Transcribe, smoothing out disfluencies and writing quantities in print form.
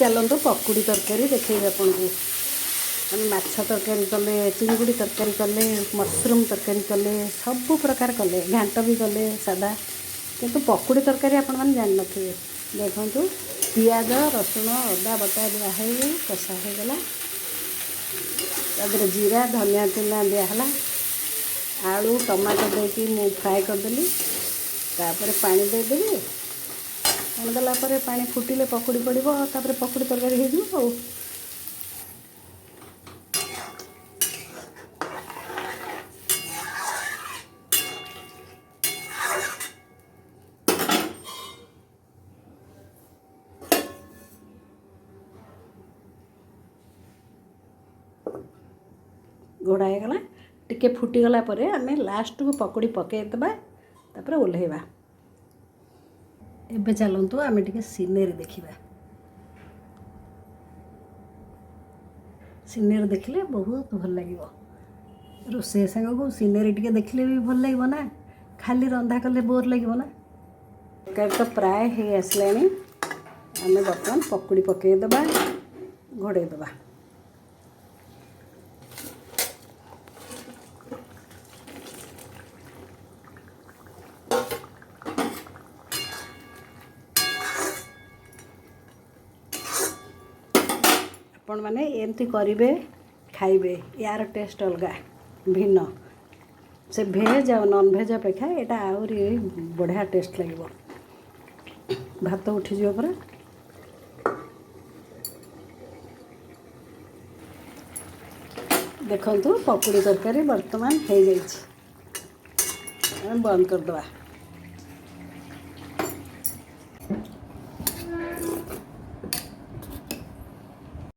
चलतु पकुड़ी तरकारी देखिए आपन को हम माछ तरकारी कले चिंगुड़ी तरकारी कले मशरूम तरकारी कले सब प्रकार कले घांट भी कले सादा किंतु पकुड़ी तरकारी आपण मैंने जान थे देखु पियाज रसुण अदा बटा दिखाई कषा हो गला तादर जीरा धनिया चूना दिहला आलू टमाटो देकी मु फ्राए करदेली तापर पानी देदेवी पानी देला पानी फुटिले पकुड़ी पड़ो तापर पकुड़ी तरकारी हो घोड़ा गला टिके फुटीगला आम लास्ट को पकुड़ी पकईदबा तापर ओल्हेबा। एबे चलतु आम टिके सीनेरी देखा सीनेरी देखले बहुत भल लगे रोसे सांग को सीनेरी टिके देखले भी भल लगे ना खाली रंधा कले बोर लगे ना तरकारी तो प्राय हो आसला आम बर्तमान पकुड़ी पकईदबा घोड़ेदबा। आपण मैंने एमती करेंगे खाइबे यार टेस्ट अलग भिन्न से भेज आ नॉन भेज अपेक्षा यहाँ आहरी बढ़िया टेस्ट लगे भात उठीज पूरा देखु पकुड़ी तरकारी बर्तमान हो जाए बंद करदे।